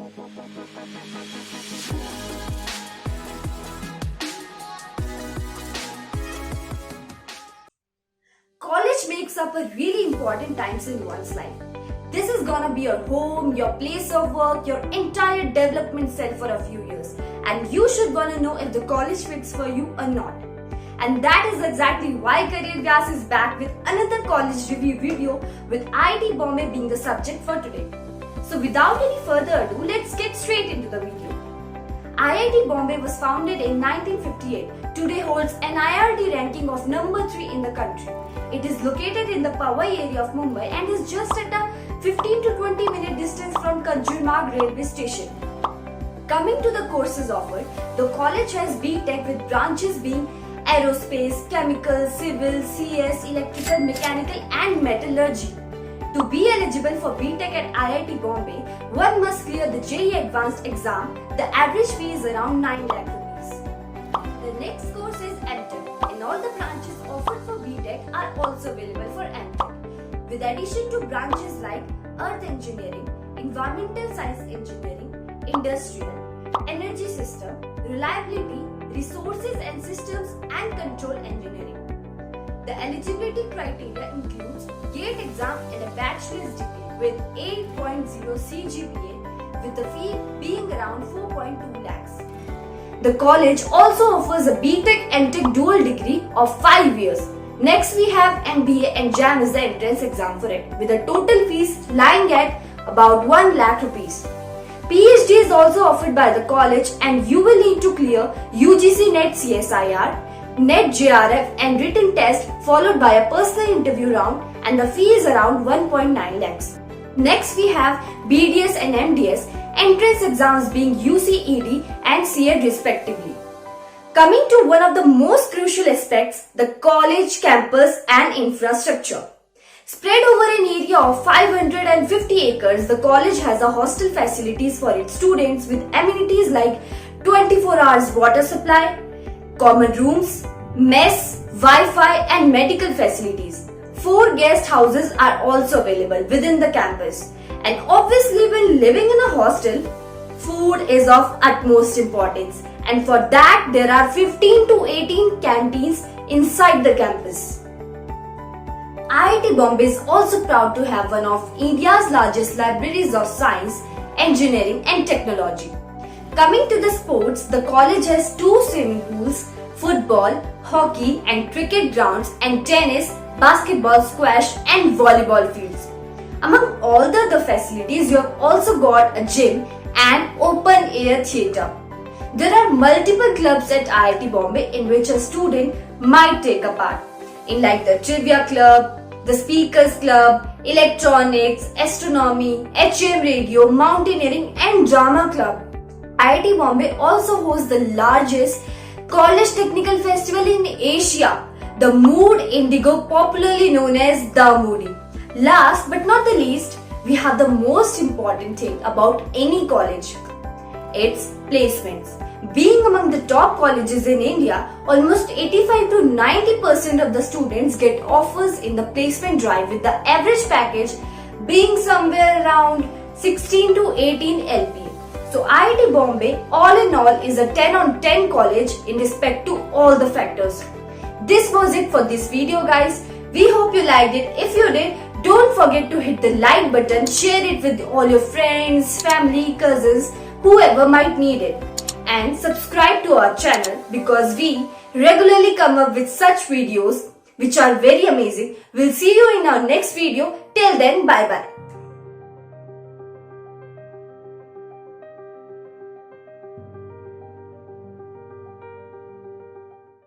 College makes up a really important times in one's life. This is gonna be your home, your place of work, your entire development set for a few years. And you should wanna know if the college fits for you or not. And that is exactly why Career Vyas is back with another college review video with IIT Bombay being the subject for today. So without any further ado, let's get straight into the video. IIT Bombay was founded in 1958. Today holds an IRT ranking of number 3 in the country. It is located in the Powai area of Mumbai and is just at a 15 to 20 minute distance from Kanjurmarg railway station. Coming to the courses offered, the college has B.Tech with branches being aerospace, chemical, civil, CS, electrical, mechanical and metallurgy. To be eligible for B.Tech at IIT Bombay, one must clear the JEE Advanced exam. The average fee is around 9 lakh rupees. The next course is MTech, and all the branches offered for B.Tech are also available for MTech, with addition to branches like Earth Engineering, Environmental Science Engineering, Industrial, Energy System, Reliability, Resources and Systems and Control Engineering. The eligibility criteria includes GATE exam and a bachelor's degree with 8.0 CGPA, with the fee being around 4.2 lakhs. The college also offers a B.Tech MTech dual degree of 5 years. Next we have MBA and JAM as the entrance exam for it, with a total fees lying at about 1 lakh rupees. PhD is also offered by the college and you will need to clear UGC NET CSIR, NET JRF and written test followed by a personal interview round, and the fee is around 1.9 lakhs. Next we have BDS and MDS, entrance exams being UCED and CED respectively. Coming to one of the most crucial aspects, the college campus and infrastructure. Spread over an area of 550 acres, the college has a hostel facilities for its students with amenities like 24 hours water supply, common rooms, mess, Wi-Fi and medical facilities. 4 guest houses are also available within the campus. And obviously when living in a hostel, food is of utmost importance. And for that there are 15 to 18 canteens inside the campus. IIT Bombay is also proud to have one of India's largest libraries of science, engineering and technology. Coming to the sports, the college has 2 swimming pools, football, hockey and cricket grounds, and tennis, basketball, squash and volleyball fields. Among all the other facilities, you have also got a gym and open air theatre. There are multiple clubs at IIT Bombay in which a student might take a part, in like the Trivia Club, the Speakers Club, Electronics, Astronomy, HM Radio, Mountaineering and Drama Club. IIT Bombay also hosts the largest college technical festival in Asia, the Mood Indigo, popularly known as the Moody. Last but not the least, we have the most important thing about any college. Its placements. Being among the top colleges in India, almost 85 to 90% of the students get offers in the placement drive, with the average package being somewhere around 16 to 18 LPA. So IIT Bombay all in all is a 10 on 10 college in respect to all the factors. This was it for this video guys. We hope you liked it. If you did, don't forget to hit the like button, share it with all your friends, family, cousins, whoever might need it. And subscribe to our channel because we regularly come up with such videos which are very amazing. We'll see you in our next video. Till then, bye bye.